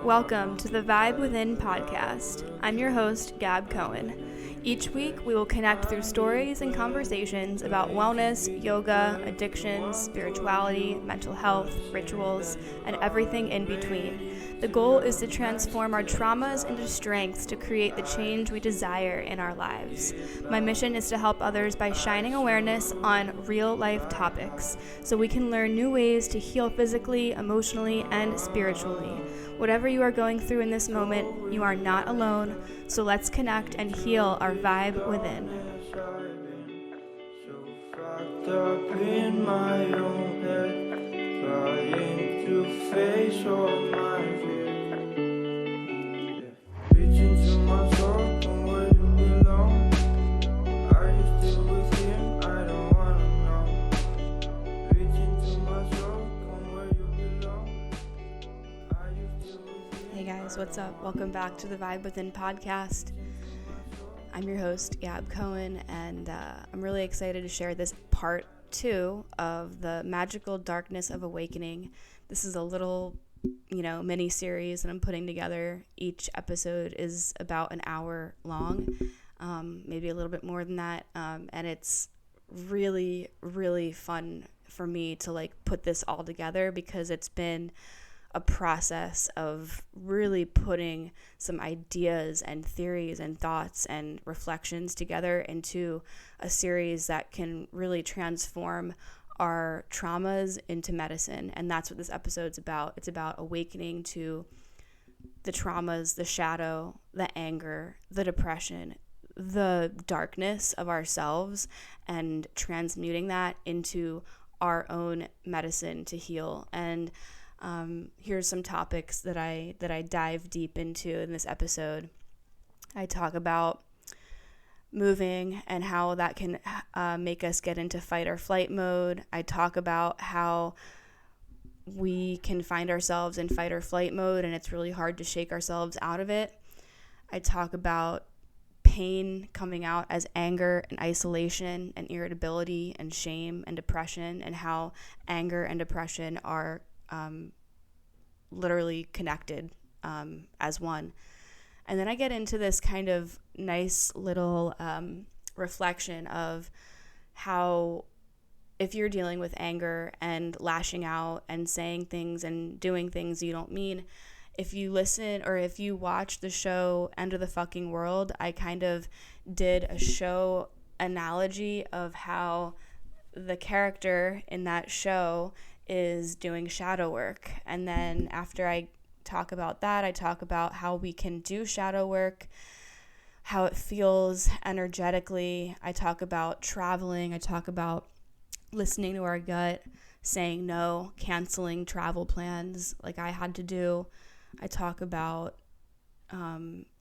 Welcome to the Vibe Within podcast. I'm your host, Gab Cohen. Each week, we will connect through stories and conversations about wellness, yoga, addictions, spirituality, mental health, rituals, and everything in between. The goal is to transform our traumas into strengths to create the change we desire in our lives. My mission is to help others by shining awareness on real-life topics so we can learn new ways to heal physically, emotionally, and spiritually. Whatever you are going through in this moment, you are not alone, so let's connect and heal our vibe within. Up in my own head, trying to face all my fears. Reaching to my soul from where you belong. Are you still with him? I don't wanna know. Reaching to my soul from where you belong. Are you still with him? Hey guys, what's up? Welcome back to the Vibe Within podcast. I'm your host, Gab Cohen, and I'm really excited to share this part 2 of the Magical Darkness of Awakening. This is a little, mini series that I'm putting together. Each episode is about an hour long, maybe a little bit more than that, and it's really, really fun for me to put this all together because it's been a process of really putting some ideas and theories and thoughts and reflections together into a series that can really transform our traumas into medicine. And that's what this episode's about. It's about awakening to the traumas, the shadow, the anger, the depression, the darkness of ourselves, and transmuting that into our own medicine to heal. And here's some topics that I dive deep into in this episode. I talk about moving and how that can make us get into fight or flight mode. I talk about how we can find ourselves in fight or flight mode and it's really hard to shake ourselves out of it. I talk about pain coming out as anger and isolation and irritability and shame and depression, and how anger and depression are literally connected as one. And then I get into this kind of nice little reflection of how if you're dealing with anger and lashing out and saying things and doing things you don't mean, if you listen or if you watch the show End of the Fucking World, I kind of did a show analogy of how the character in that show is doing shadow work. And then after I talk about that, I talk about how we can do shadow work, how it feels energetically. I talk about traveling. I talk about listening to our gut, saying no, canceling travel plans like I had to do. I talk about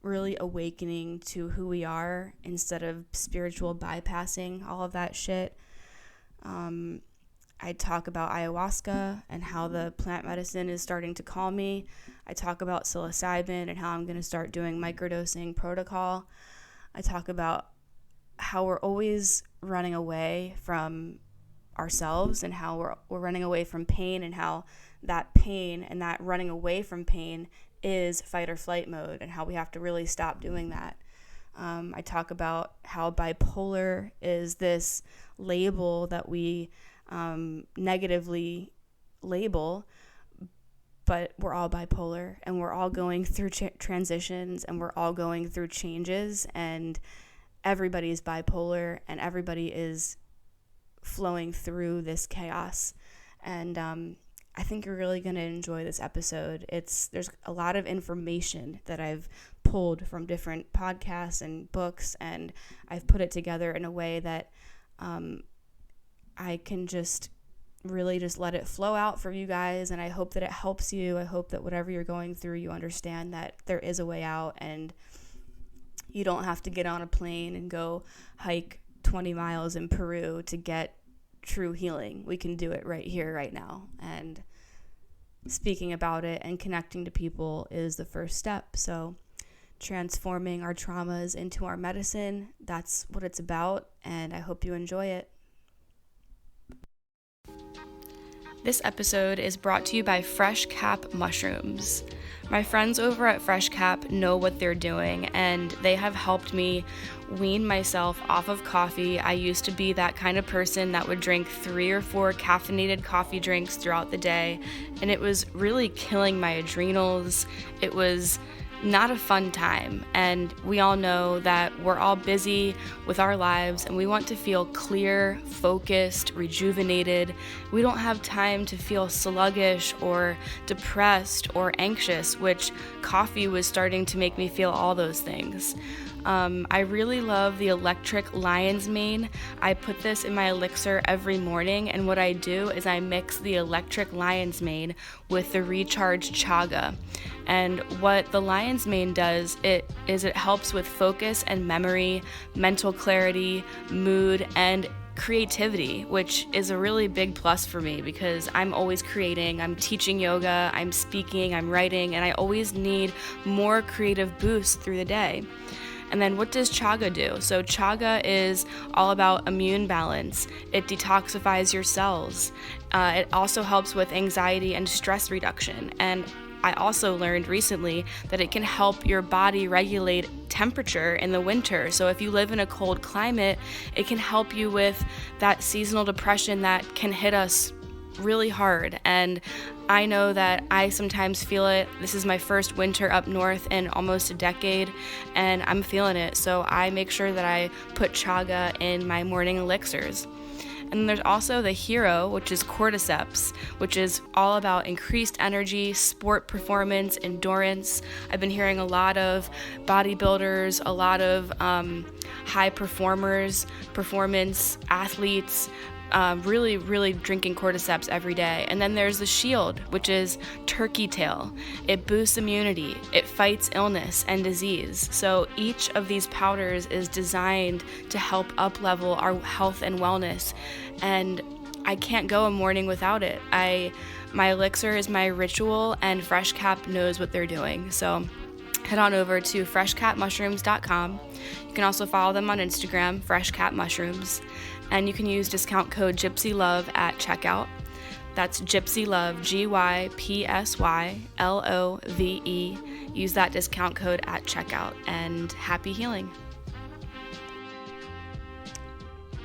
really awakening to who we are instead of spiritual bypassing all of that shit. I talk about ayahuasca and how the plant medicine is starting to calm me. I talk about psilocybin and how I'm going to start doing microdosing protocol. I talk about how we're always running away from ourselves and how we're running away from pain, and how that pain and that running away from pain is fight or flight mode, and how we have to really stop doing that. I talk about how bipolar is this label that we negatively label, but we're all bipolar and we're all going through transitions and we're all going through changes, and everybody's bipolar and everybody is flowing through this chaos. And I think you're really going to enjoy this episode. There's a lot of information that I've pulled from different podcasts and books, and I've put it together in a way that I can just really just let it flow out for you guys, and I hope that it helps you. I hope that whatever you're going through, you understand that there is a way out, and you don't have to get on a plane and go hike 20 miles in Peru to get true healing. We can do it right here, right now, and speaking about it and connecting to people is the first step. So transforming our traumas into our medicine, that's what it's about, and I hope you enjoy it. This episode is brought to you by Fresh Cap Mushrooms. My friends over at Fresh Cap know what they're doing, and they have helped me wean myself off of coffee. I used to be that kind of person that would drink 3 or 4 caffeinated coffee drinks throughout the day, and it was really killing my adrenals. It was not a fun time, and we all know that we're all busy with our lives and we want to feel clear, focused, rejuvenated. We don't have time to feel sluggish or depressed or anxious, which coffee was starting to make me feel all those things. I really love the electric lion's mane. I put this in my elixir every morning, and what I do is I mix the electric lion's mane with the recharged chaga. And what the lion's mane does, it helps with focus and memory, mental clarity, mood, and creativity, which is a really big plus for me because I'm always creating. I'm teaching yoga, I'm speaking, I'm writing, and I always need more creative boosts through the day. And then what does chaga do? So chaga is all about immune balance. It detoxifies your cells. It also helps with anxiety and stress reduction. And I also learned recently that it can help your body regulate temperature in the winter. So if you live in a cold climate, it can help you with that seasonal depression that can hit us really hard. And I know that I sometimes feel it. This is my first winter up north in almost a decade, and I'm feeling it. So I make sure that I put chaga in my morning elixirs. And there's also the hero, which is cordyceps, which is all about increased energy, sport performance, endurance. I've been hearing a lot of bodybuilders, a lot of high performers, performance athletes, really drinking cordyceps every day. And then there's the shield, which is turkey tail. It boosts immunity. It fights illness and disease. So each of these powders is designed to help up-level our health and wellness. And I can't go a morning without it. My elixir is my ritual, and Fresh Cap knows what they're doing. So head on over to freshcapmushrooms.com. You can also follow them on Instagram, freshcapmushrooms. And you can use discount code GYPSYLOVE at checkout. That's GYPSYLOVE, GYPSYLOVE. Use that discount code at checkout, and happy healing.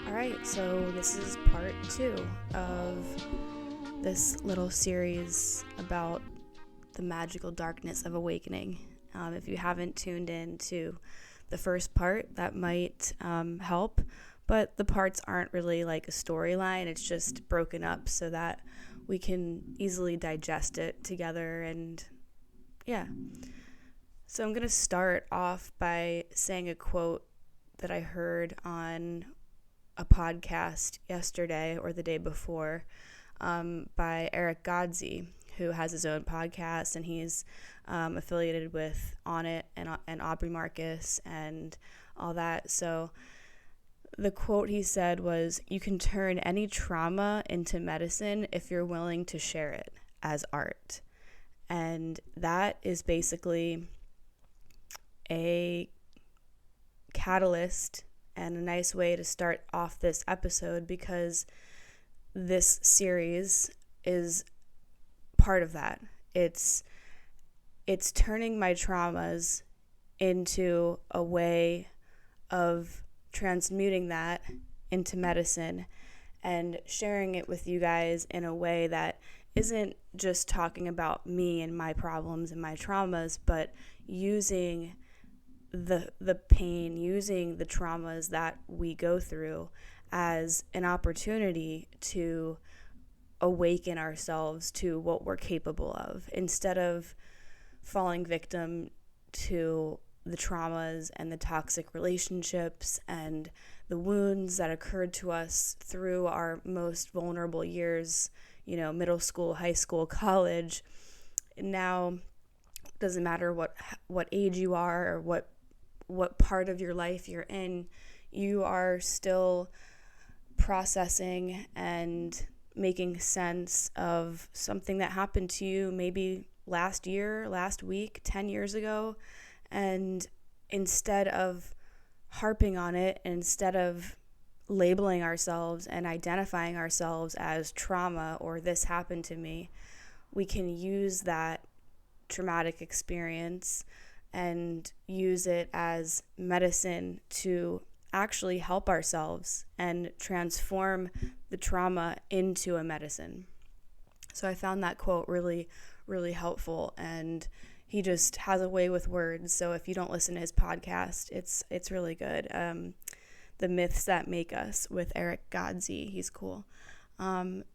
All right, so this is part 2 of this little series about the magical darkness of awakening. If you haven't tuned in to the first part, that might help. But the parts aren't really like a storyline. It's just broken up so that we can easily digest it together. And yeah. So I'm going to start off by saying a quote that I heard on a podcast yesterday or the day before by Eric Godsey, who has his own podcast, and he's affiliated with On It and Aubrey Marcus and all that. So the quote he said was, "You can turn any trauma into medicine if you're willing to share it as art." And that is basically a catalyst and a nice way to start off this episode, because this series is part of that. It's turning my traumas into a way of transmuting that into medicine and sharing it with you guys in a way that isn't just talking about me and my problems and my traumas, but using the pain, using the traumas that we go through as an opportunity to awaken ourselves to what we're capable of, instead of falling victim to the traumas and the toxic relationships and the wounds that occurred to us through our most vulnerable years, middle school, high school, college. Now, it doesn't matter what age you are or what part of your life you're in, you are still processing and making sense of something that happened to you maybe last year, last week, 10 years ago. And instead of harping on it, instead of labeling ourselves and identifying ourselves as trauma or this happened to me, we can use that traumatic experience and use it as medicine to actually help ourselves and transform the trauma into a medicine. So I found that quote really, really helpful, and he just has a way with words. So if you don't listen to his podcast, it's really good. The Myths That Make Us with Eric Godsey. He's cool.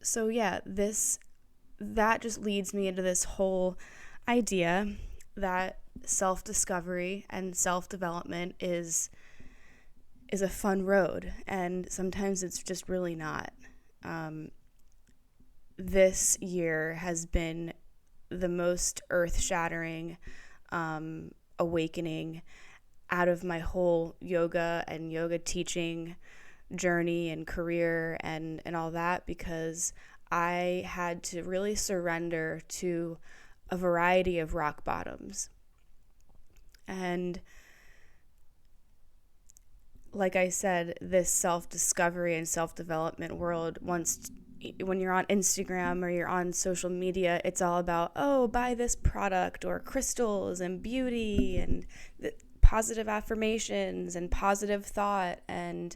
So yeah, that just leads me into this whole idea that self-discovery and self-development is a fun road, and sometimes it's just really not. This year has been the most earth-shattering awakening out of my whole yoga and yoga teaching journey and career and all that, because I had to really surrender to a variety of rock bottoms. And like I said, this self-discovery and self-development world, when you're on Instagram or you're on social media, it's all about, oh, buy this product or crystals and beauty and positive affirmations and positive thought and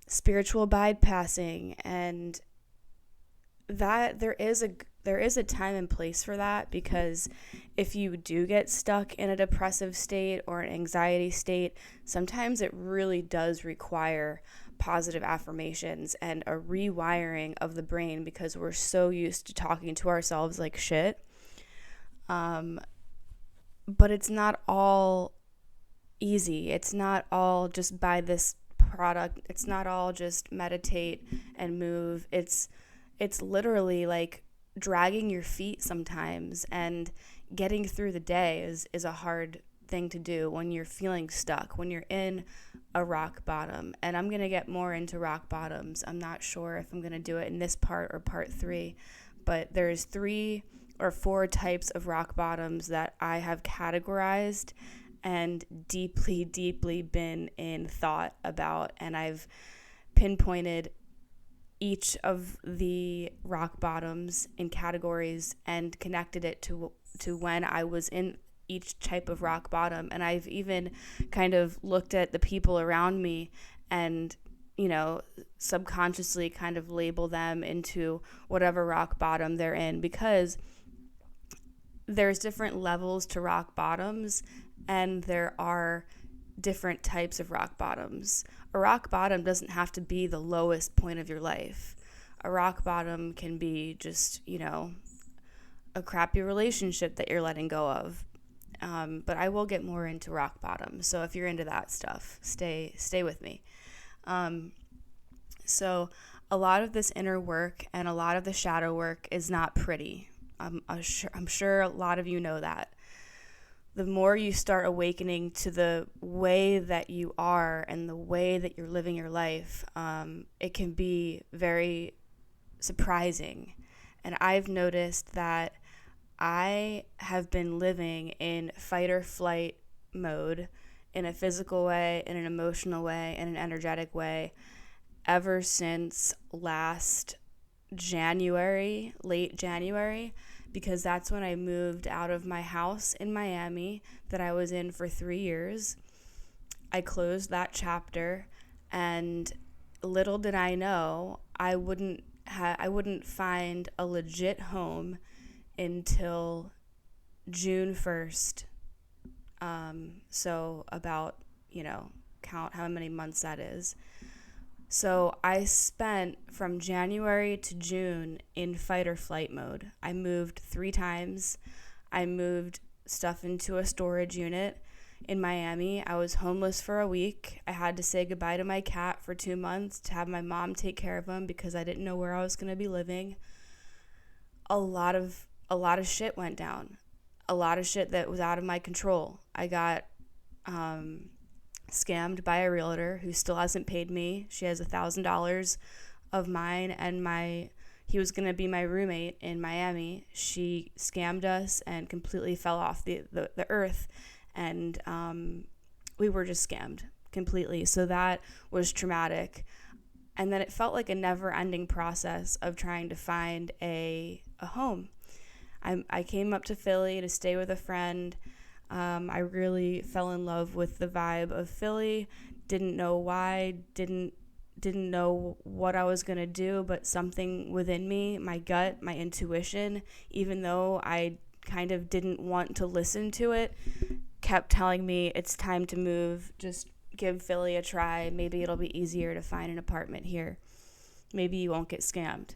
spiritual bypassing, and that there is a time and place for that, because if you do get stuck in a depressive state or an anxiety state, sometimes it really does require positive affirmations and a rewiring of the brain, because we're so used to talking to ourselves like shit. But it's not all easy. It's not all just buy this product. It's not all just meditate and move. It's literally like dragging your feet sometimes, and getting through the day is a hard thing to do when you're feeling stuck, when you're in a rock bottom. And I'm going to get more into rock bottoms. I'm not sure if I'm going to do it in this part or part 3, but there's 3 or 4 types of rock bottoms that I have categorized and deeply, deeply been in thought about, and I've pinpointed each of the rock bottoms in categories and connected it to when I was in each type of rock bottom. And I've even kind of looked at the people around me and, subconsciously kind of label them into whatever rock bottom they're in, because there's different levels to rock bottoms, and there are different types of rock bottoms. A rock bottom doesn't have to be the lowest point of your life. A rock bottom can be just, a crappy relationship that you're letting go of. But I will get more into rock bottom. So if you're into that stuff, stay with me. So a lot of this inner work and a lot of the shadow work is not pretty. I'm sure a lot of you know that. The more you start awakening to the way that you are and the way that you're living your life, it can be very surprising. And I've noticed that I have been living in fight or flight mode, in a physical way, in an emotional way, in an energetic way, ever since last January, late January, because that's when I moved out of my house in Miami that I was in for 3 years. I closed that chapter, and little did I know I wouldn't find a legit home until June 1st. So about, count how many months that is. So I spent from January to June in fight or flight mode. I moved 3 times. I moved stuff into a storage unit in Miami. I was homeless for a week. I had to say goodbye to my cat for 2 months to have my mom take care of him because I didn't know where I was going to be living. A lot of shit went down. A lot of shit that was out of my control. I got scammed by a realtor who still hasn't paid me. She has $1,000 of mine, and he was going to be my roommate in Miami. She scammed us and completely fell off the earth, and we were just scammed completely. So that was traumatic. And then it felt like a never-ending process of trying to find a home. I came up to Philly to stay with a friend. I really fell in love with the vibe of Philly. Didn't know why, didn't know what I was going to do, but something within me, my gut, my intuition, even though I kind of didn't want to listen to it, kept telling me it's time to move. Just give Philly a try. Maybe it'll be easier to find an apartment here. Maybe you won't get scammed,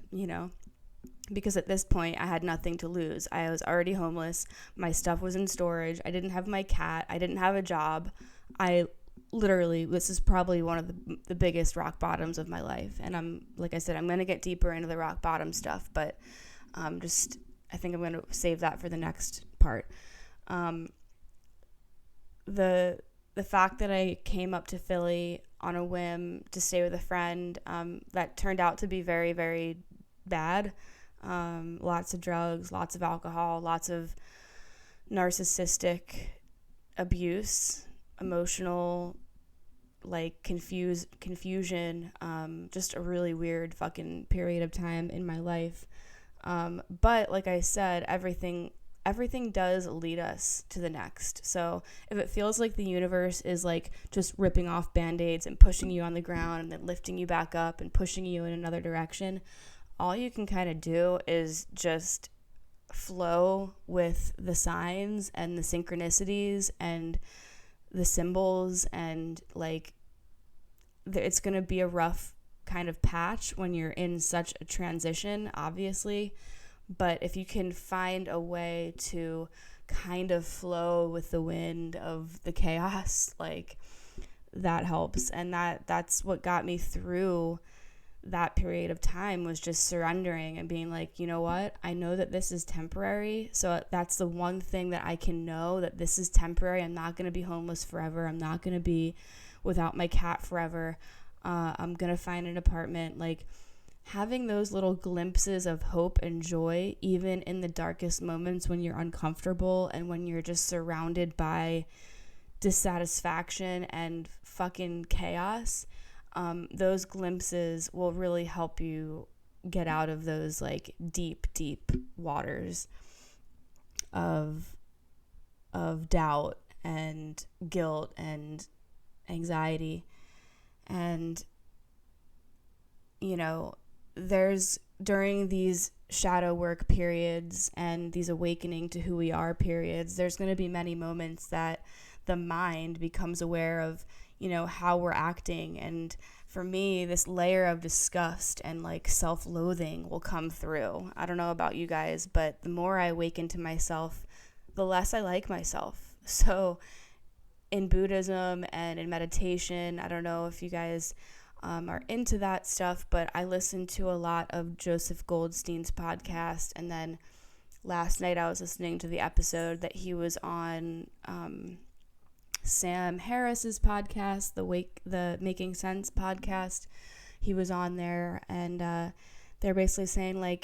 because at this point I had nothing to lose. I was already homeless. My stuff was in storage. I didn't have my cat. I didn't have a job. This is probably one of the biggest rock bottoms of my life. And like I said, I'm going to get deeper into the rock bottom stuff, but I think I'm going to save that for the next part. The fact that I came up to Philly on a whim to stay with a friend, that turned out to be very, very bad. Lots of drugs, lots of alcohol, lots of narcissistic abuse, emotional, confusion, just a really weird fucking period of time in my life. But like I said, everything does lead us to the next. So if it feels like the universe is just ripping off band-aids and pushing you on the ground and then lifting you back up and pushing you in another direction, all you can kind of do is just flow with the signs and the synchronicities and the symbols, and it's going to be a rough kind of patch when you're in such a transition, obviously. But if you can find a way to kind of flow with the wind of the chaos, that helps. And that's what got me through that period of time, was just surrendering and being like, you know what? I know that this is temporary. So that's the one thing that I can know, that this is temporary. I'm not going to be homeless forever. I'm not going to be without my cat forever. I'm going to find an apartment. Having those little glimpses of hope and joy, even in the darkest moments when you're uncomfortable and when you're just surrounded by dissatisfaction and fucking chaos, those glimpses will really help you get out of those deep, deep waters of doubt and guilt and anxiety. And there's, during these shadow work periods and these awakening to who we are periods, there's going to be many moments that the mind becomes aware of, how we're acting. And for me, this layer of disgust and self-loathing will come through. I don't know about you guys, but the more I awaken to myself, the less I like myself. So in Buddhism and in meditation, I don't know if you guys are into that stuff, but I listen to a lot of Joseph Goldstein's podcast. And then last night I was listening to the episode that he was on, Sam Harris's podcast, the Making Sense podcast. He was on there, and they're basically saying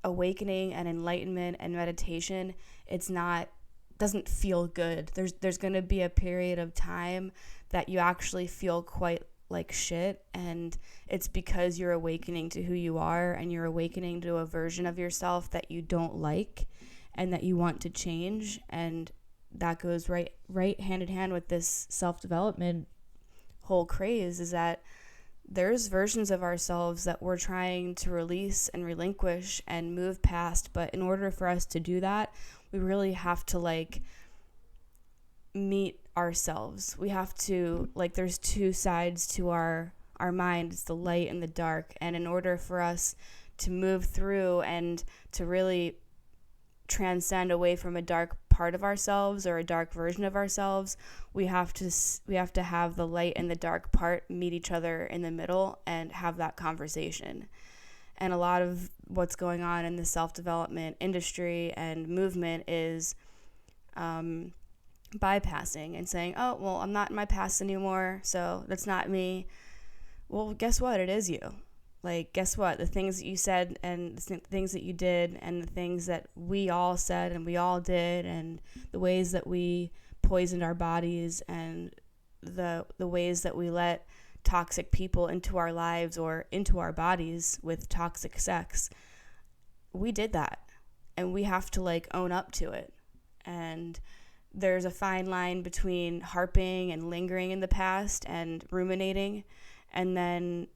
awakening and enlightenment and meditation, doesn't feel good. There's going to be a period of time that you actually feel quite like shit, and it's because you're awakening to who you are, and you're awakening to a version of yourself that you don't like and that you want to change. And that goes right hand in hand with this self-development whole craze, is that there's versions of ourselves that we're trying to release and relinquish and move past. But in order for us to do that, we really have to meet ourselves. We have to, there's two sides to our mind. It's the light and the dark. And in order for us to move through and to really transcend away from a dark part of ourselves or a dark version of ourselves, we have to have the light and the dark part meet each other in the middle and have that conversation. And a lot of what's going on in the self-development industry and movement is bypassing and saying, oh, well, I'm not in my past anymore, so that's not me. Well, guess what? It is you. Guess what? The things that you said and the things that you did and the things that we all said and we all did and the ways that we poisoned our bodies and the ways that we let toxic people into our lives or into our bodies with toxic sex, we did that, and we have to like own up to it. And there's a fine line between harping and lingering in the past and ruminating, and then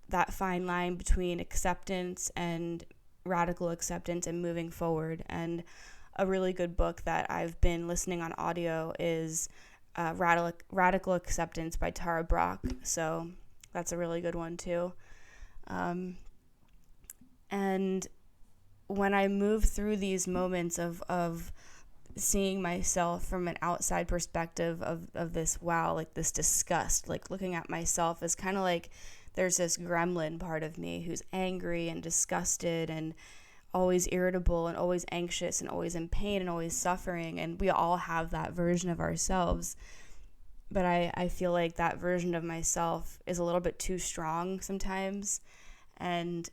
that fine line between acceptance and radical acceptance and moving forward. And a really good book that I've been listening on audio is Radical Acceptance by Tara Brach. So that's a really good one too. And when I move through these moments of seeing myself from an outside perspective of this, wow, like this disgust, like looking at myself as kind of like there's this gremlin part of me who's angry and disgusted and always irritable and always anxious and always in pain and always suffering. And we all have that version of ourselves. But I feel like that version of myself is a little bit too strong sometimes. And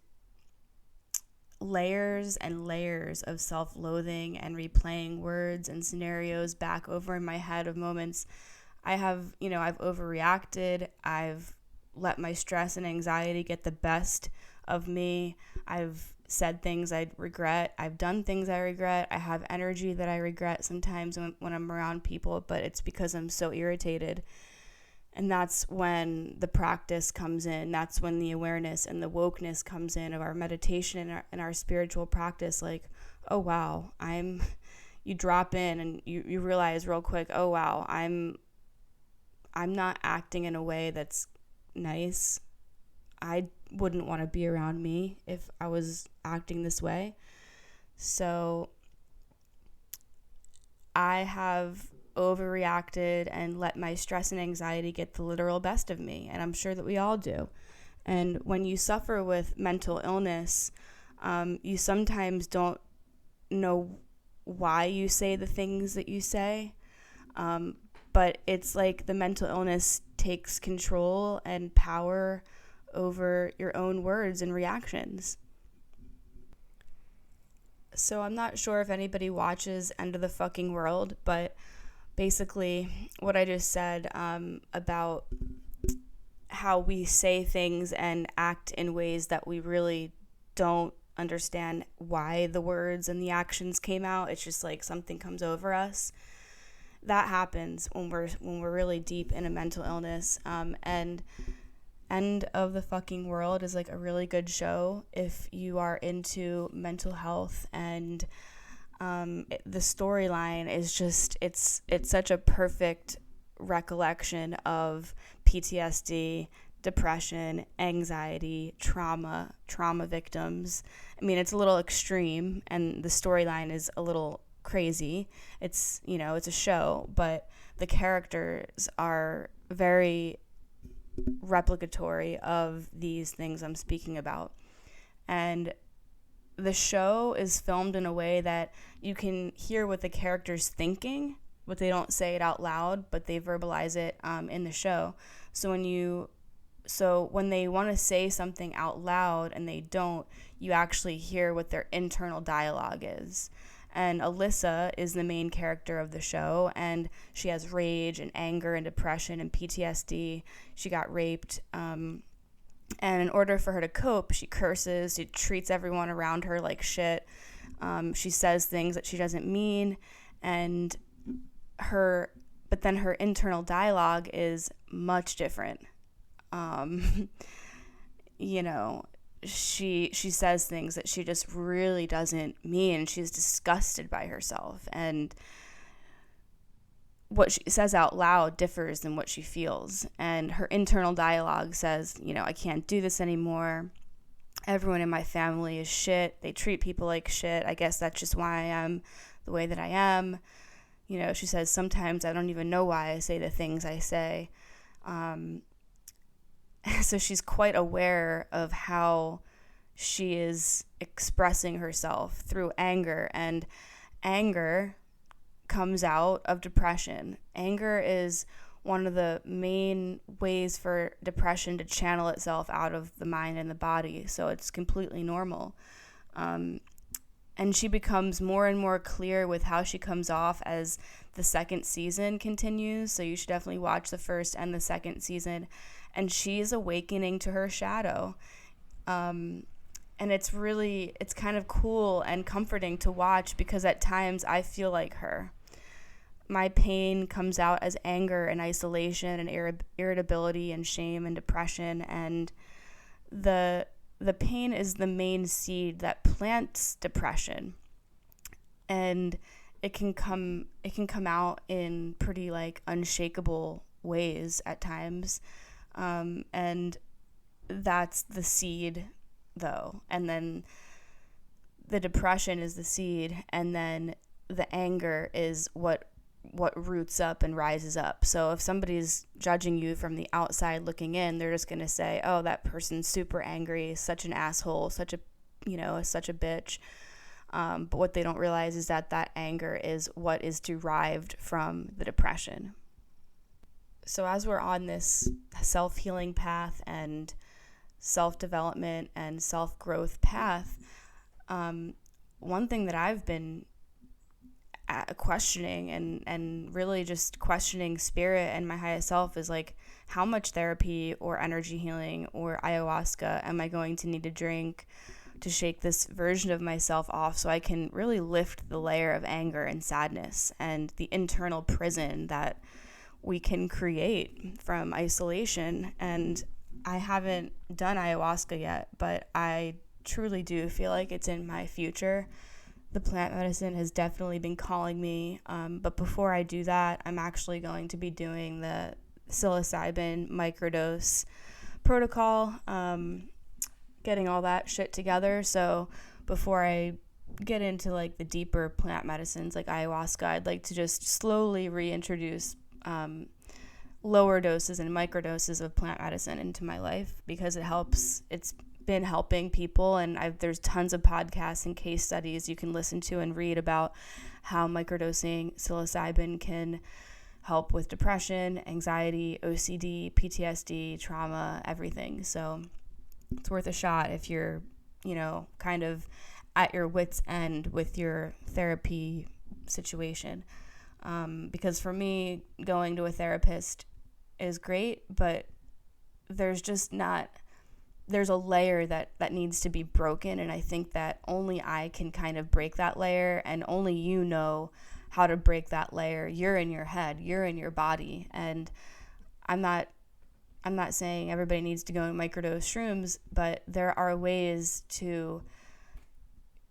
layers and layers of self-loathing and replaying words and scenarios back over in my head of moments I've overreacted. I've let my stress and anxiety get the best of me. I've said things I regret. I've done things I regret. I have energy that I regret sometimes when I'm around people, but it's because I'm so irritated. And that's when the practice comes in. That's when the awareness and the wokeness comes in of our meditation and our spiritual practice. Like, oh, wow, you drop in and you realize real quick, oh, wow, I'm not acting in a way that's nice. I wouldn't want to be around me if I was acting this way. So I have overreacted and let my stress and anxiety get the literal best of me, and I'm sure that we all do. And when you suffer with mental illness, you sometimes don't know why you say the things that you say, but it's like the mental illness takes control and power over your own words and reactions. So I'm not sure if anybody watches End of the Fucking World, but basically what I just said about how we say things and act in ways that we really don't understand why the words and the actions came out. It's just like something comes over us. That happens when we're really deep in a mental illness. And End of the Fucking World is like a really good show if you are into mental health, and the storyline is just it's such a perfect recollection of PTSD, depression, anxiety, trauma victims. I mean, it's a little extreme and the storyline is a little crazy. It's a show, but the characters are very replicatory of these things I'm speaking about. And the show is filmed in a way that you can hear what the characters thinking, but they don't say it out loud, but they verbalize it in the show. So when they want to say something out loud and they don't, you actually hear what their internal dialogue is. And Alyssa is the main character of the show, and she has rage and anger and depression and PTSD. She got raped, and in order for her to cope, she curses, she treats everyone around her like shit. She says things that she doesn't mean, but then her internal dialogue is much different. She says things that she just really doesn't mean. She's disgusted by herself, and what she says out loud differs than what she feels. And her internal dialogue says, I can't do this anymore. Everyone in my family is shit. They treat people like shit. I guess that's just why I am the way that I am. She says, sometimes I don't even know why I say the things I say. So she's quite aware of how she is expressing herself through anger, and anger comes out of depression. Anger is one of the main ways for depression to channel itself out of the mind and the body, so it's completely normal. And she becomes more and more clear with how she comes off as the second season continues. So you should definitely watch the first and the second season. And she's awakening to her shadow. And it's kind of cool and comforting to watch, because at times I feel like her. My pain comes out as anger and isolation and irritability and shame and depression. And the pain is the main seed that plants depression, and it can come out in pretty like unshakable ways at times, and that's the seed though. And then the depression is the seed, and then the anger is what roots up and rises up. So if somebody's judging you from the outside looking in, they're just going to say, oh, that person's super angry, such an asshole, such a bitch. But what they don't realize is that anger is what is derived from the depression. So as we're on this self-healing path and self-development and self-growth path, one thing that I've been questioning and really just questioning spirit and my highest self is like, how much therapy or energy healing or ayahuasca am I going to need to drink to shake this version of myself off, so I can really lift the layer of anger and sadness and the internal prison that we can create from isolation. And I haven't done ayahuasca yet, but I truly do feel like it's in my future. The plant medicine has definitely been calling me, but before I do that, I'm actually going to be doing the psilocybin microdose protocol, getting all that shit together. So before I get into like the deeper plant medicines like ayahuasca, I'd like to just slowly reintroduce lower doses and microdoses of plant medicine into my life, because it helps. It's been helping people, and there's tons of podcasts and case studies you can listen to and read about how microdosing psilocybin can help with depression, anxiety, OCD, PTSD, trauma, everything. So it's worth a shot if you're, kind of at your wit's end with your therapy situation. Because for me, going to a therapist is great, but there's a layer that needs to be broken, and I think that only I can kind of break that layer, and only you know how to break that layer. You're in your head, you're in your body, and I'm not saying everybody needs to go and microdose shrooms, but there are ways to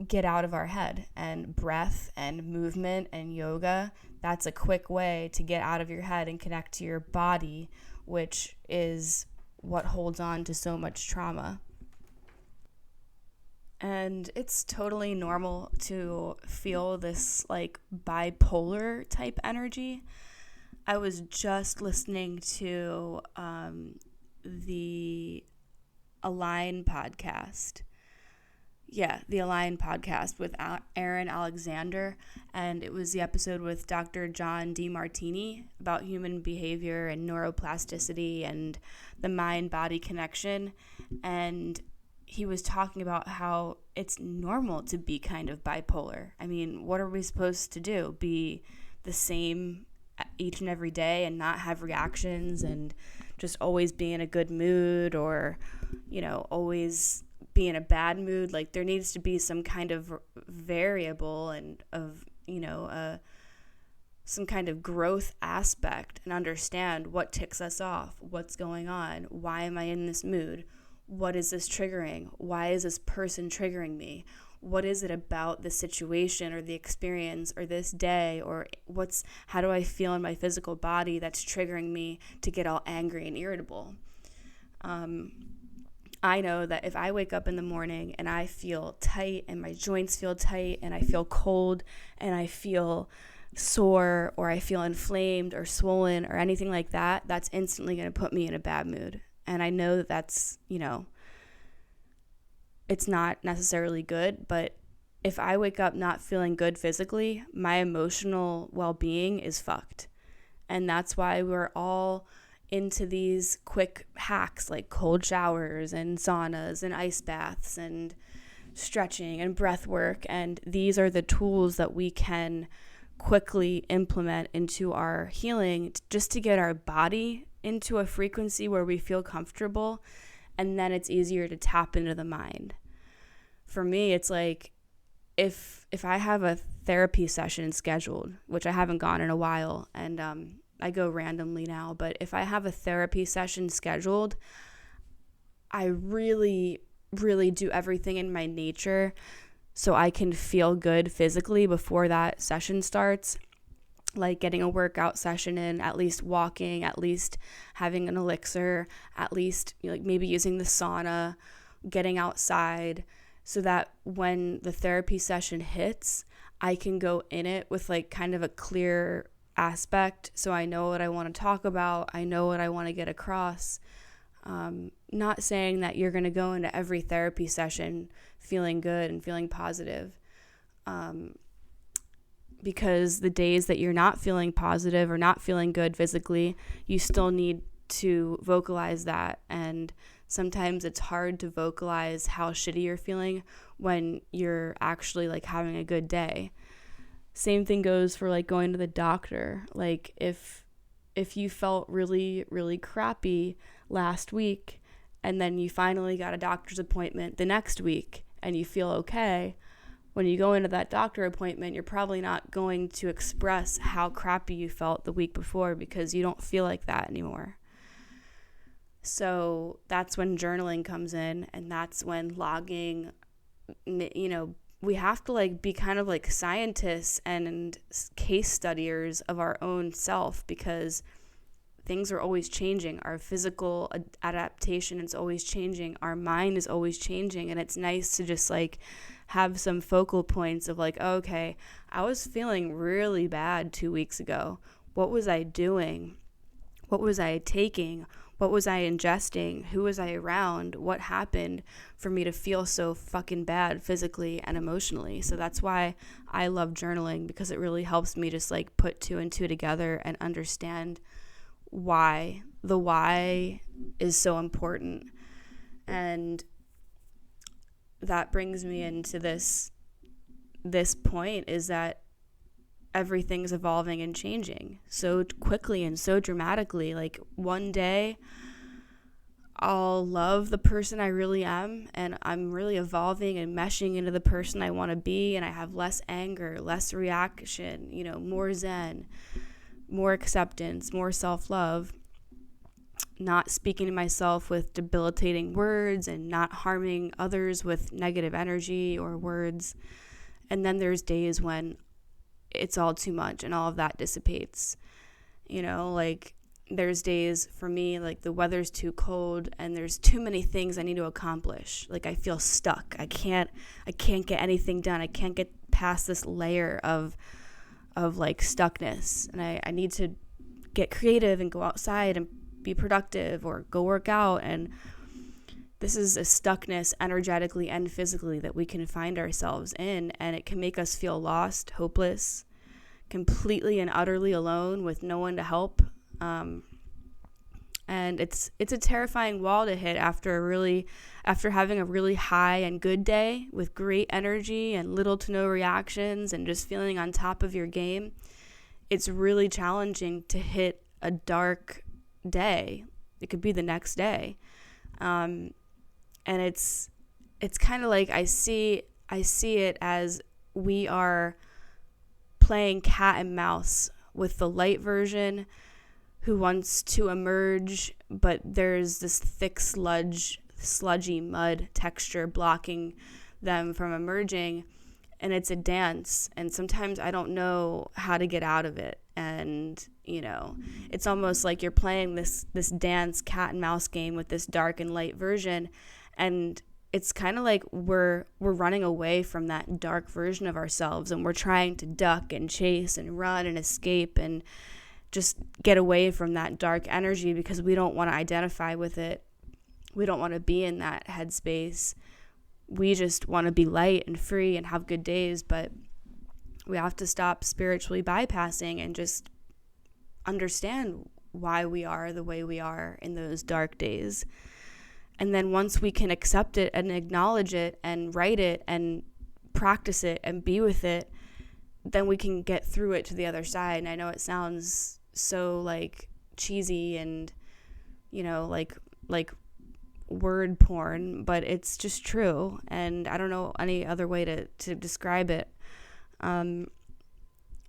get out of our head, and breath and movement and yoga, that's a quick way to get out of your head and connect to your body, which is what holds on to so much trauma. And it's totally normal to feel this like bipolar type energy. I was just listening to the Align podcast. Yeah, the Align podcast with Aaron Alexander, and it was the episode with Dr. John Demartini about human behavior and neuroplasticity and the mind-body connection. And he was talking about how it's normal to be kind of bipolar. I mean, what are we supposed to do? Be the same each and every day and not have reactions and just always be in a good mood, or, always be in a bad mood? Like, there needs to be some kind of variable and of some kind of growth aspect, and understand what ticks us off, what's going on, why am I in this mood, what is this triggering, why is this person triggering me, what is it about the situation or the experience or this day, or how do I feel in my physical body that's triggering me to get all angry and irritable. I know that if I wake up in the morning and I feel tight and my joints feel tight and I feel cold and I feel sore or I feel inflamed or swollen or anything like that, that's instantly going to put me in a bad mood. And I know that that's, it's not necessarily good, but if I wake up not feeling good physically, my emotional well-being is fucked. And that's why we're all into these quick hacks like cold showers and saunas and ice baths and stretching and breath work, and these are the tools that we can quickly implement into our healing just to get our body into a frequency where we feel comfortable, and then it's easier to tap into the mind. For me, it's like if I have a therapy session scheduled, which I haven't gone in a while, and I go randomly now, but if I have a therapy session scheduled, I really, really do everything in my nature so I can feel good physically before that session starts, like getting a workout session in, at least walking, at least having an elixir, at least like maybe using the sauna, getting outside, so that when the therapy session hits, I can go in it with like kind of a clear aspect, so I know what I want to talk about, I know what I want to get across. Not saying that you're going to go into every therapy session feeling good and feeling positive, because the days that you're not feeling positive or not feeling good physically, you still need to vocalize that. And sometimes it's hard to vocalize how shitty you're feeling when you're actually like having a good day. Same thing goes for like going to the doctor. Like if you felt really, really crappy last week and then you finally got a doctor's appointment the next week and you feel okay, when you go into that doctor appointment, you're probably not going to express how crappy you felt the week before because you don't feel like that anymore. So that's when journaling comes in, and that's when logging, we have to like be kind of like scientists and case studiers of our own self, because things are always changing. Our physical adaptation is always changing. Our mind is always changing. And it's nice to just like have some focal points of like, okay, I was feeling really bad 2 weeks ago. What was I doing? What was I taking? What was I ingesting? Who was I around? What happened for me to feel so fucking bad physically and emotionally? So that's why I love journaling, because it really helps me just like put 2 and 2 together and understand why. The why is so important. And that brings me into this point, is that everything's evolving and changing so quickly and so dramatically. Like one day I'll love the person I really am, and I'm really evolving and meshing into the person I want to be, and I have less anger, less reaction, more zen, more acceptance, more self-love, not speaking to myself with debilitating words and not harming others with negative energy or words. And then there's days when it's all too much and all of that dissipates. Like there's days for me, like the weather's too cold and there's too many things I need to accomplish. Like I feel stuck. I can't get anything done. I can't get past this layer of like stuckness. And I need to get creative and go outside and be productive or go work out. And this is a stuckness energetically and physically that we can find ourselves in, and it can make us feel lost, hopeless, completely and utterly alone with no one to help. And it's a terrifying wall to hit after having a really high and good day with great energy and little to no reactions and just feeling on top of your game. It's really challenging to hit a dark day. It could be the next day. And it's kind of like I see it as we are playing cat and mouse with the light version who wants to emerge, but there's this thick sludgy mud texture blocking them from emerging, and it's a dance, and sometimes I don't know how to get out of it. And it's almost like you're playing this dance cat and mouse game with this dark and light version, and it's kind of like we're running away from that dark version of ourselves, and we're trying to duck and chase and run and escape and just get away from that dark energy because we don't want to identify with it. We don't want to be in that headspace. We just want to be light and free and have good days, but we have to stop spiritually bypassing and just understand why we are the way we are in those dark days. And then once we can accept it and acknowledge it and write it and practice it and be with it, then we can get through it to the other side. And I know it sounds so like cheesy and, you know, like word porn, but it's just true. And I don't know any other way to describe it.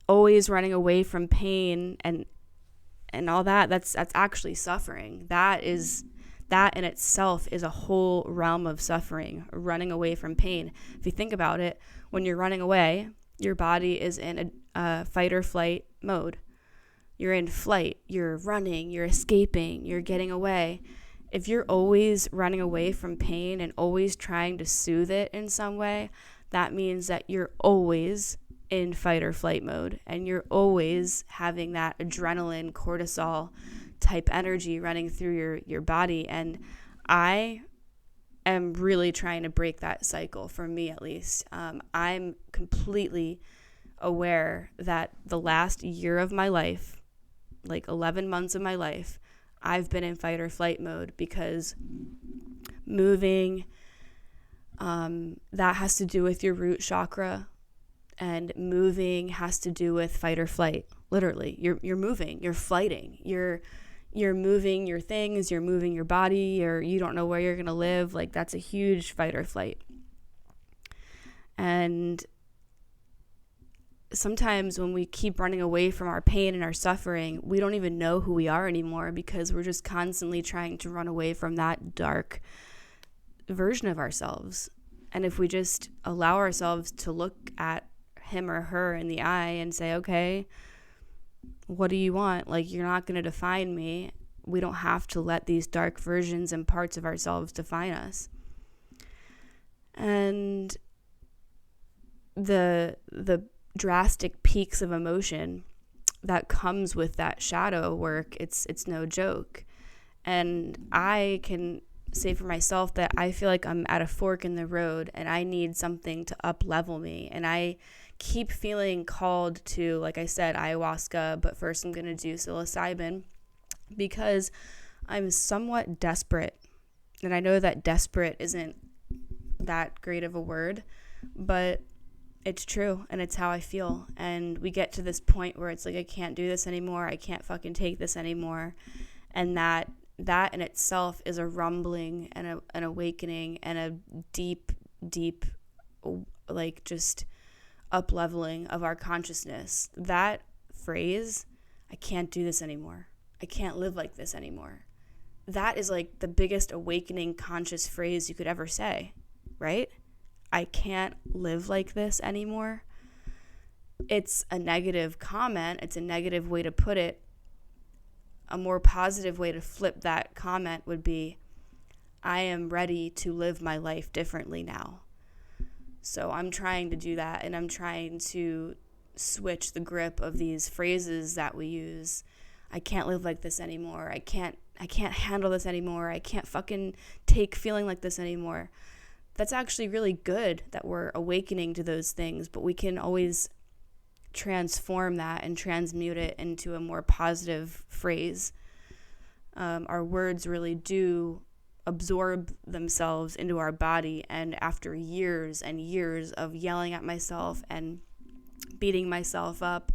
Always running away from pain and all that's actually suffering. That in itself is a whole realm of suffering, running away from pain. If you think about it, when you're running away, your body is in a fight or flight mode. You're in flight, you're running, you're escaping, you're getting away. If you're always running away from pain and always trying to soothe it in some way, that means that you're always in fight or flight mode, and you're always having that adrenaline, cortisol type energy running through your body. And I am really trying to break that cycle, for me at least. I'm completely aware that the last year of my life, like 11 months of my life, I've been in fight or flight mode, because moving, that has to do with your root chakra, and moving has to do with fight or flight. Literally, you're moving, you're flighting, you're moving your things, you're moving your body, or you don't know where you're gonna live. Like, that's a huge fight or flight. And sometimes when we keep running away from our pain and our suffering, we don't even know who we are anymore, because we're just constantly trying to run away from that dark version of ourselves. And if we just allow ourselves to look at him or her in the eye and say, okay, what do you want? Like, you're not going to define me. We don't have to let these dark versions and parts of ourselves define us. And the drastic peaks of emotion that comes with that shadow work, it's no joke. And I can say for myself that I feel like I'm at a fork in the road, and I need something to up level me. And I keep feeling called to, like I said, ayahuasca, but first I'm going to do psilocybin, because I'm somewhat desperate. And I know that desperate isn't that great of a word, but it's true, and it's how I feel. And we get to this point where it's like, I can't do this anymore. I can't fucking take this anymore. And that in itself is a rumbling and an awakening and a deep, like, just up-leveling of our consciousness. That phrase, I can't do this anymore. I can't live like this anymore. That is like the biggest awakening conscious phrase you could ever say, right? I can't live like this anymore. It's a negative comment. It's a negative way to put it. A more positive way to flip that comment would be, I am ready to live my life differently now. So I'm trying to do that, and I'm trying to switch the grip of these phrases that we use. I can't live like this anymore. I can't handle this anymore. I can't fucking take feeling like this anymore. That's actually really good that we're awakening to those things, but we can always transform that and transmute it into a more positive phrase. Our words really do absorb themselves into our body, and after years and years of yelling at myself and beating myself up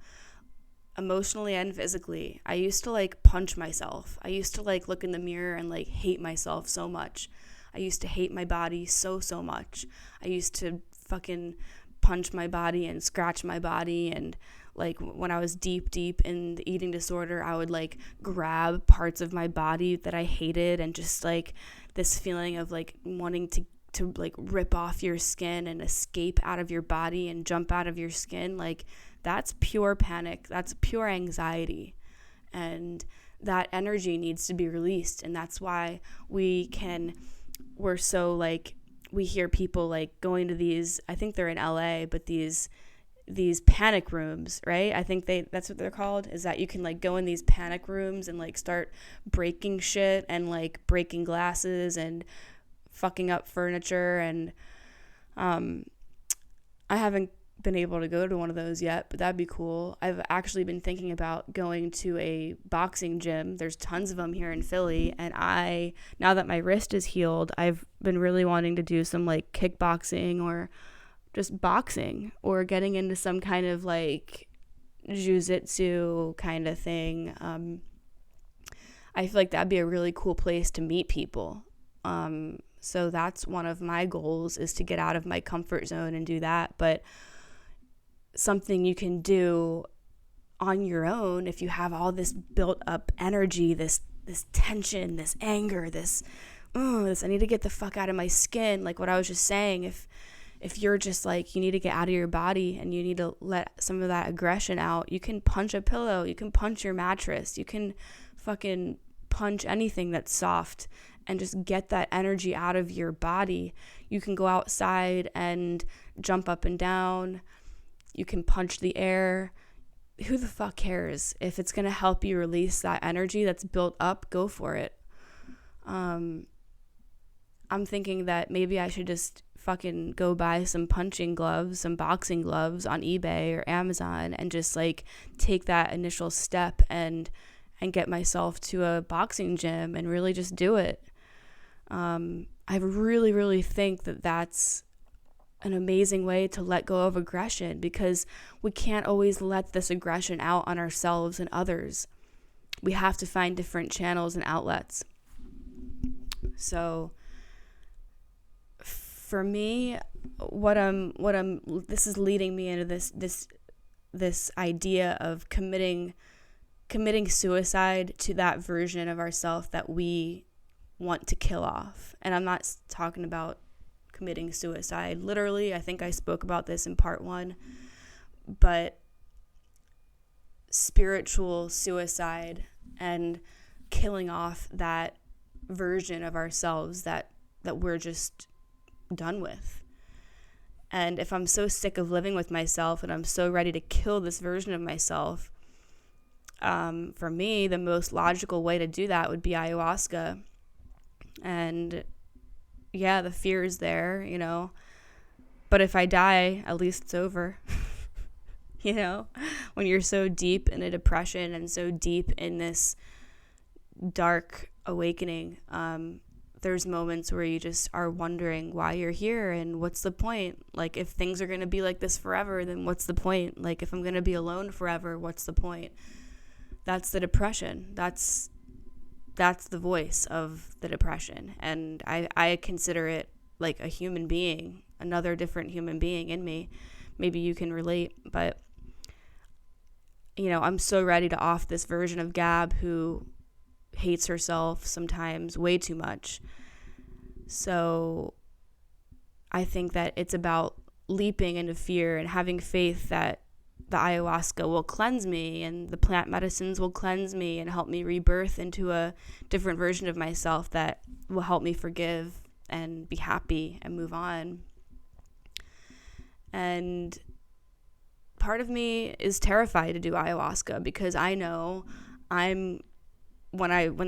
emotionally and physically, I used to like punch myself. I used to like look in the mirror and like hate myself so much. I used to hate my body so much. I used to fucking punch my body and scratch my body, and like when I was deep in the eating disorder, I would like grab parts of my body that I hated, and just like this feeling of like wanting to like rip off your skin and escape out of your body and jump out of your skin. Like, that's pure panic. That's pure anxiety. And that energy needs to be released. And that's why we're so like, we hear people like going to these, I think they're in LA, but these panic rooms, right? I think that's what they're called, is that you can like go in these panic rooms and like start breaking shit and like breaking glasses and fucking up furniture. And I haven't been able to go to one of those yet, but that'd be cool. I've actually been thinking about going to a boxing gym. There's tons of them here in Philly, and now that my wrist is healed, I've been really wanting to do some like kickboxing or just boxing, or getting into some kind of like jiu-jitsu kind of thing. I feel like that'd be a really cool place to meet people. So that's one of my goals, is to get out of my comfort zone and do that. But something you can do on your own, if you have all this built up energy, this tension, this anger, this I need to get the fuck out of my skin, like what I was just saying. If you're just like, you need to get out of your body and you need to let some of that aggression out, you can punch a pillow, you can punch your mattress, you can fucking punch anything that's soft and just get that energy out of your body. You can go outside and jump up and down. You can punch the air. Who the fuck cares? If it's going to help you release that energy that's built up, go for it. I'm thinking that maybe I should just fucking go buy some punching gloves, some boxing gloves on eBay or Amazon, and just like take that initial step and get myself to a boxing gym and really just do it. I really, really think that that's an amazing way to let go of aggression, because we can't always let this aggression out on ourselves and others. We have to find different channels and outlets. So for me, this is leading me into this idea of committing suicide to that version of ourselves that we want to kill off. And I'm not talking about committing suicide literally. I think I spoke about this in part 1, but spiritual suicide and killing off that version of ourselves that we're just done with. And if I'm so sick of living with myself and I'm so ready to kill this version of myself, for me, the most logical way to do that would be ayahuasca. And yeah, the fear is there, you know, but if I die, at least it's over. You know, when you're so deep in a depression and so deep in this dark awakening, there's moments where you just are wondering why you're here and what's the point. Like, if things are going to be like this forever, then what's the point? Like, if I'm going to be alone forever, what's the point? That's the depression. That's the voice of the depression. And I consider it like a human being, another different human being in me. Maybe you can relate, but you know, I'm so ready to off this version of Gab who hates herself sometimes way too much. So I think that it's about leaping into fear and having faith that the ayahuasca will cleanse me and the plant medicines will cleanse me and help me rebirth into a different version of myself that will help me forgive and be happy and move on. And part of me is terrified to do ayahuasca because I know when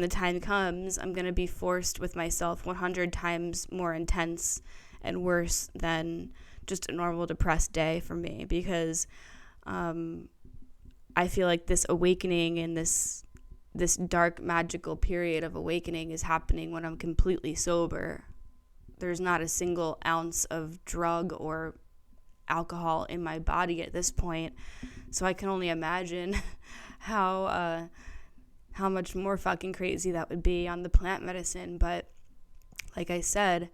the time comes, I'm going to be forced with myself 100 times more intense and worse than just a normal depressed day for me, because I feel like this awakening and this dark magical period of awakening is happening when I'm completely sober. There's not a single ounce of drug or alcohol in my body at this point, so I can only imagine how much more fucking crazy that would be on the plant medicine. But like I said,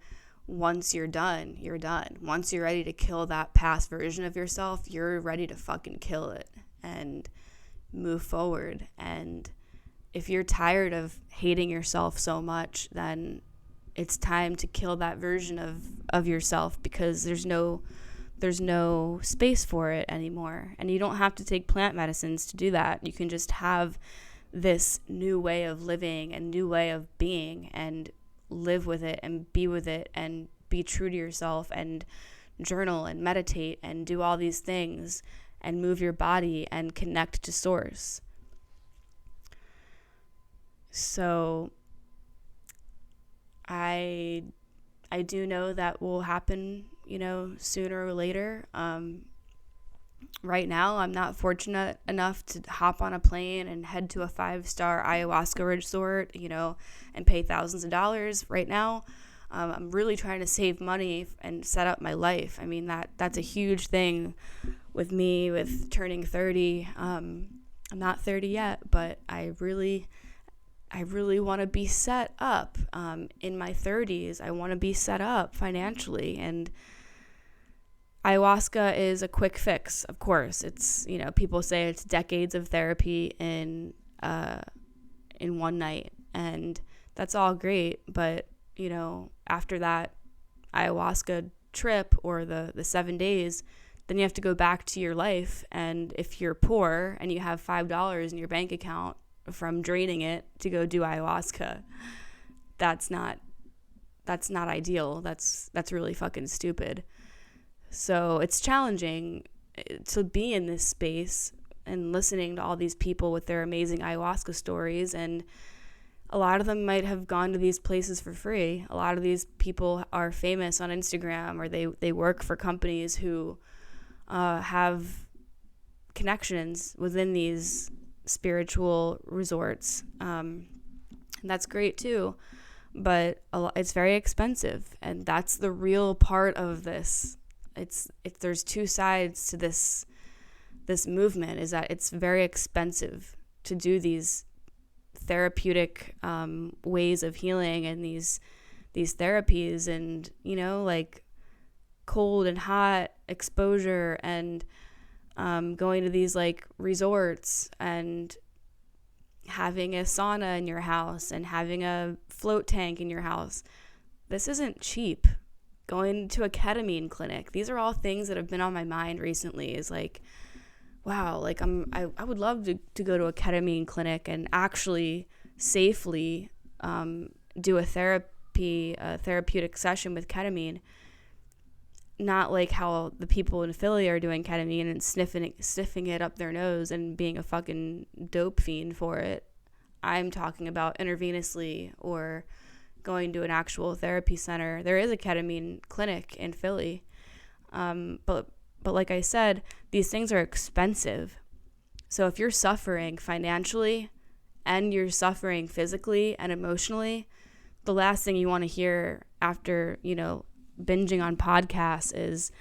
once you're done, you're done. Once you're ready to kill that past version of yourself, you're ready to fucking kill it and move forward. And if you're tired of hating yourself so much, then it's time to kill that version of yourself, because there's no space for it anymore. And you don't have to take plant medicines to do that. You can just have this new way of living and new way of being and live with it and be with it and be true to yourself and journal and meditate and do all these things and move your body and connect to source. So I do know that will happen, you know, sooner or later. Right now, I'm not fortunate enough to hop on a plane and head to a 5-star ayahuasca resort, and pay thousands of dollars right now. I'm really trying to save money and set up my life. I mean, that's a huge thing with me with turning 30. I'm not 30 yet, but I really want to be set up in my 30s. I want to be set up financially, and ayahuasca is a quick fix, of course. It's, people say it's decades of therapy in one night, and that's all great. But, after that ayahuasca trip or the 7 days, then you have to go back to your life. And if you're poor and you have $5 in your bank account from draining it to go do ayahuasca, that's not ideal. That's really fucking stupid. So it's challenging to be in this space and listening to all these people with their amazing ayahuasca stories. And a lot of them might have gone to these places for free. A lot of these people are famous on Instagram, or they work for companies who have connections within these spiritual resorts. And that's great too. But it's very expensive. And that's the real part of this. There's two sides to this movement, is that it's very expensive to do these therapeutic ways of healing and these therapies, and like cold and hot exposure, and going to these like resorts and having a sauna in your house and having a float tank in your house. This isn't cheap. Going to a ketamine clinic. These are all things that have been on my mind recently, is like, wow, like I would love to go to a ketamine clinic and actually safely do a therapeutic session with ketamine. Not like how the people in Philly are doing ketamine and sniffing it up their nose and being a fucking dope fiend for it. I'm talking about intravenously or going to an actual therapy center. There is a ketamine clinic in Philly. But like I said, these things are expensive. So if you're suffering financially and you're suffering physically and emotionally, the last thing you want to hear after, binging on podcasts is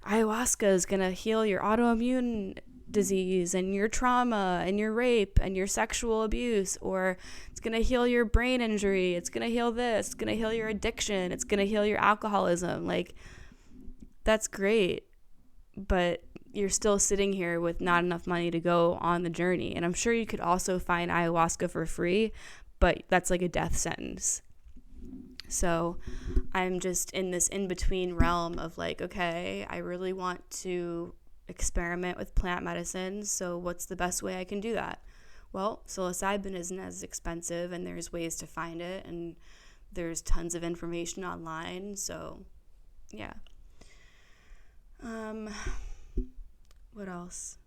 ayahuasca is going to heal your autoimmune disease and your trauma and your rape and your sexual abuse, or it's going to heal your brain injury, it's going to heal this, it's going to heal your addiction, it's going to heal your alcoholism. Like, that's great, but you're still sitting here with not enough money to go on the journey. And I'm sure you could also find ayahuasca for free, but that's like a death sentence. So I'm just in this in-between realm of like, okay, I really want to experiment with plant medicines, so what's the best way I can do that? Well, psilocybin isn't as expensive, and there's ways to find it, and there's tons of information online. So yeah. What else?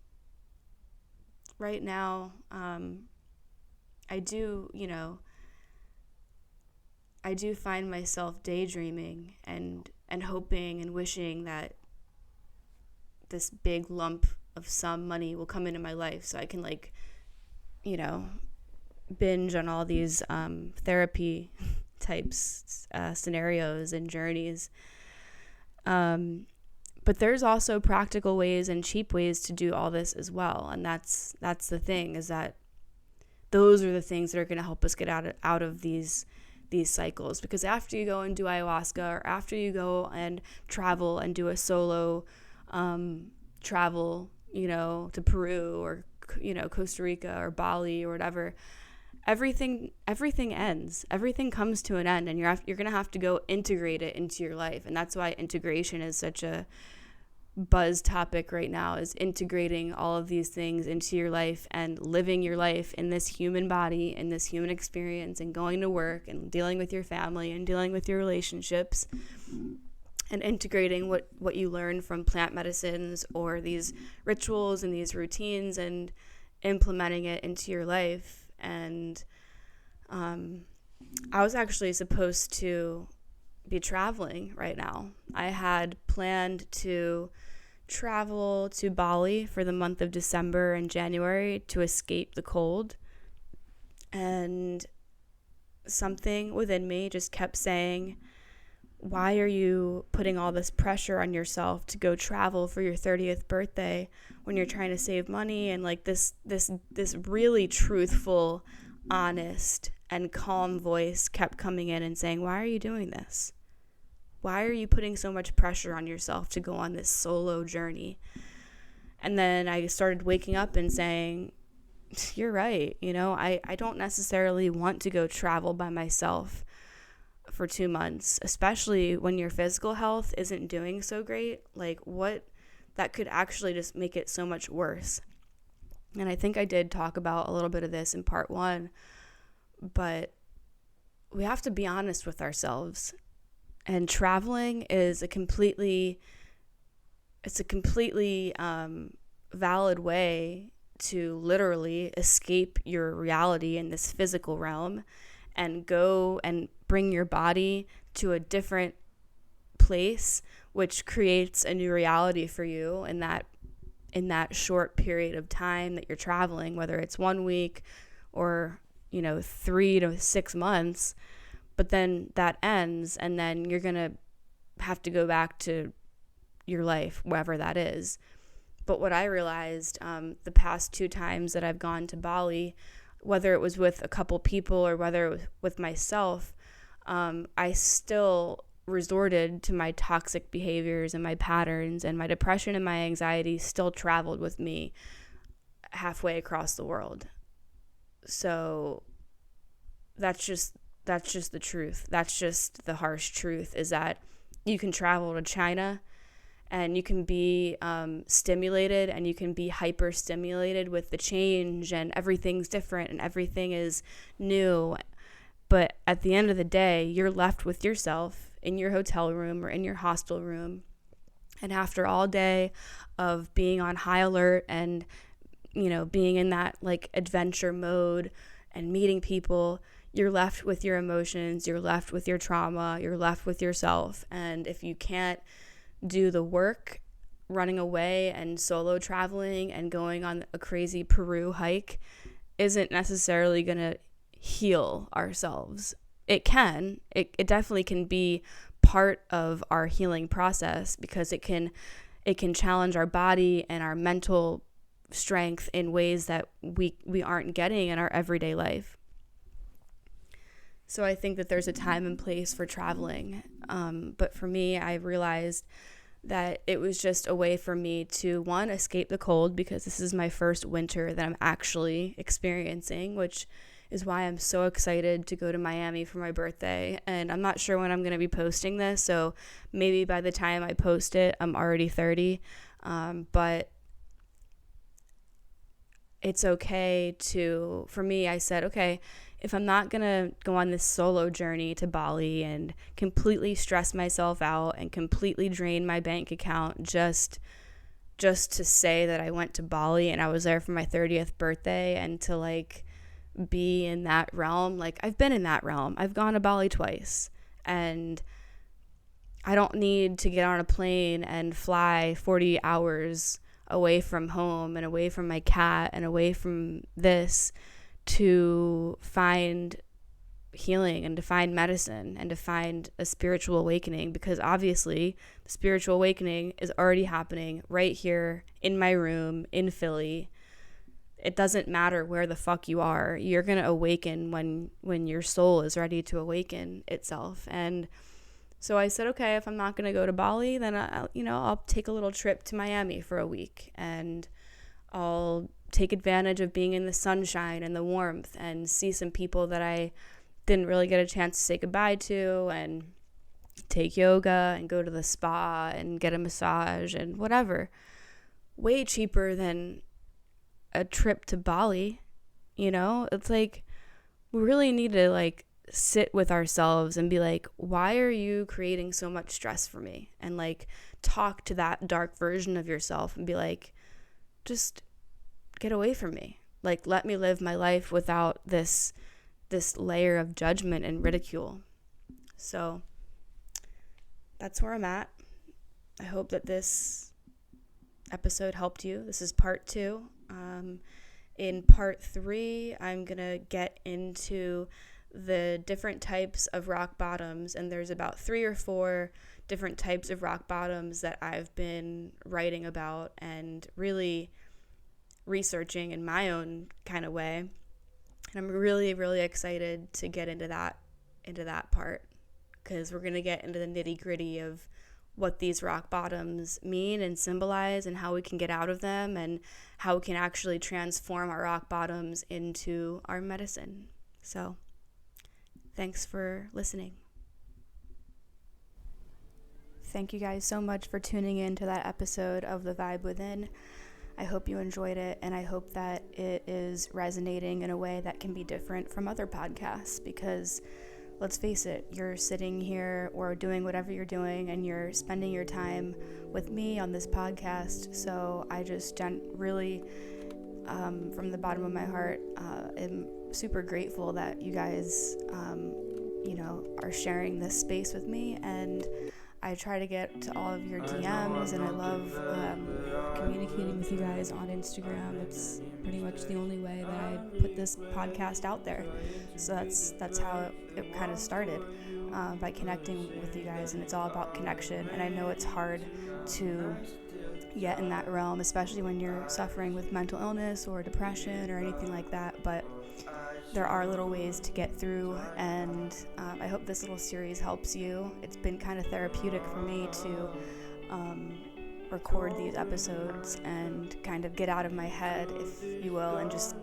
Right now, I do find myself daydreaming and hoping and wishing that this big lump of some money will come into my life so I can binge on all these therapy types scenarios and journeys. But there's also practical ways and cheap ways to do all this as well. And that's the thing, is that those are the things that are going to help us get out of these cycles. Because after you go and do ayahuasca, or after you go and travel and do a solo travel, to Peru or, Costa Rica or Bali or whatever, everything ends. Everything comes to an end, and you're going to have to go integrate it into your life. And that's why integration is such a buzz topic right now, is integrating all of these things into your life and living your life in this human body, in this human experience, and going to work and dealing with your family and dealing with your relationships, and integrating what you learn from plant medicines or these rituals and these routines and implementing it into your life. And I was actually supposed to be traveling right now. I had planned to travel to Bali for the month of December and January to escape the cold. And something within me just kept saying, why are you putting all this pressure on yourself to go travel for your 30th birthday when you're trying to save money? And like this really truthful, honest, and calm voice kept coming in and saying, why are you doing this? Why are you putting so much pressure on yourself to go on this solo journey? And then I started waking up and saying, you're right. I don't necessarily want to go travel by myself for 2 months, especially when your physical health isn't doing so great. Like, what that could actually just make it so much worse. And I think I did talk about a little bit of this in part 1, but we have to be honest with ourselves. And traveling is a completely valid way to literally escape your reality in this physical realm and go and bring your body to a different place, which creates a new reality for you in that short period of time that you're traveling, whether it's 1 week or 3 to 6 months. But then that ends, and then you're gonna have to go back to your life, wherever that is. But what I realized the past 2 times that I've gone to Bali, whether it was with a couple people or whether it was with myself, I still resorted to my toxic behaviors and my patterns, and my depression and my anxiety still traveled with me halfway across the world. So that's just the truth. That's just the harsh truth, is that you can travel to China and you can be stimulated, and you can be hyper stimulated with the change, and everything's different and everything is new. But at the end of the day, you're left with yourself in your hotel room or in your hostel room. And after all day of being on high alert and, being in that like adventure mode and meeting people, you're left with your emotions, you're left with your trauma, you're left with yourself. And if you can't do the work, running away and solo traveling and going on a crazy Peru hike isn't necessarily going to heal ourselves. It can. It definitely can be part of our healing process, because it can challenge our body and our mental strength in ways that we aren't getting in our everyday life. So I think that there's a time and place for traveling. But for me, I realized that it was just a way for me to, one, escape the cold, because this is my first winter that I'm actually experiencing, which is why I'm so excited to go to Miami for my birthday. And I'm not sure when I'm going to be posting this, so maybe by the time I post it, I'm already 30. But it's okay for me, I said, okay, if I'm not going to go on this solo journey to Bali and completely stress myself out and completely drain my bank account just to say that I went to Bali and I was there for my 30th birthday, and to like be in that realm, like I've been in that realm. I've gone to Bali twice, and I don't need to get on a plane and fly 40 hours away from home and away from my cat and away from this to find healing and to find medicine and to find a spiritual awakening, because obviously the spiritual awakening is already happening right here in my room in Philly. It doesn't matter where the fuck you are. You're going to awaken when your soul is ready to awaken itself. And so I said, okay, if I'm not going to go to Bali, then I'll take a little trip to Miami for a week, and I'll take advantage of being in the sunshine and the warmth and see some people that I didn't really get a chance to say goodbye to, and take yoga and go to the spa and get a massage and whatever. Way cheaper than a trip to Bali. It's like we really need to like sit with ourselves and be like, why are you creating so much stress for me? And like talk to that dark version of yourself and be like, just get away from me. Like, let me live my life without this layer of judgment and ridicule. So that's where I'm at. I hope that this episode helped you. This is part 2. In part 3, I'm going to get into the different types of rock bottoms, and there's about 3 or 4 different types of rock bottoms that I've been writing about and really researching in my own kind of way. And I'm really, really excited to get into that part, because we're going to get into the nitty-gritty of what these rock bottoms mean and symbolize, and how we can get out of them, and how we can actually transform our rock bottoms into our medicine. So, thanks for listening. Thank you guys so much for tuning in to that episode of The Vibe Within. I hope you enjoyed it, and I hope that it is resonating in a way that can be different from other podcasts, because let's face it, you're sitting here or doing whatever you're doing, and you're spending your time with me on this podcast. So I just really, from the bottom of my heart, am super grateful that you guys, are sharing this space with me. And I try to get to all of your DMs, and I love communicating with you guys on Instagram. It's pretty much the only way that I put this podcast out there. So that's how it kind of started, by connecting with you guys, and it's all about connection. And I know it's hard to get in that realm, especially when you're suffering with mental illness or depression or anything like that, but there are little ways to get through, and I hope this little series helps you. It's been kind of therapeutic for me to record these episodes and kind of get out of my head, if you will, and just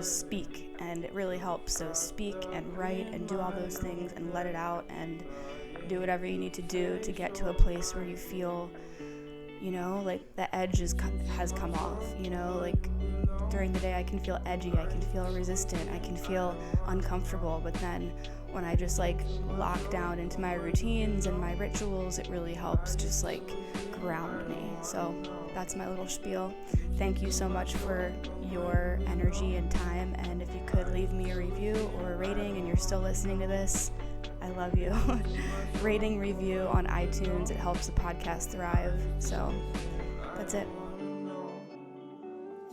speak, and it really helps. So speak and write and do all those things and let it out, and do whatever you need to do to get to a place where you feel, like the edge has come off, like during the day I can feel edgy, I can feel resistant, I can feel uncomfortable, but then when I just lock down into my routines and my rituals, it really helps just ground me. So that's my little spiel. Thank you so much for your energy and time, and if you could leave me a review or a rating and you're still listening to this, I love you. Rating, review on iTunes, it helps the podcast thrive. So that's it.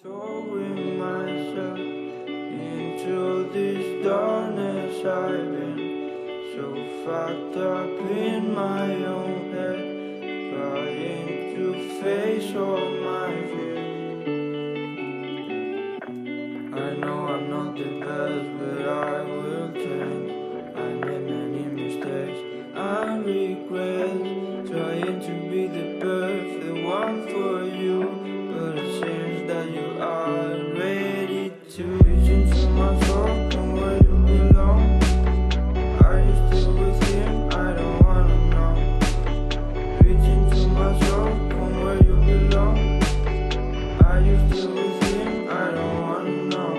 Throwing myself into this darkness, I've been so fucked up in my own head, trying to face all my fears. I know I'm not the best, but I will change. I made many mistakes, I regret trying to be the perfect one for you, but it seems that you are ready to reach into my soul, come where you belong. Are you still with him? I don't wanna know. Reach into my soul, come where you belong. Are you still with him? I don't wanna know.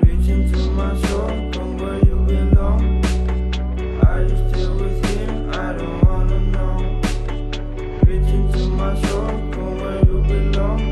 Reach into my soul, come where you belong. Are you still with him? I don't wanna know. Reach into my soul, come where you belong.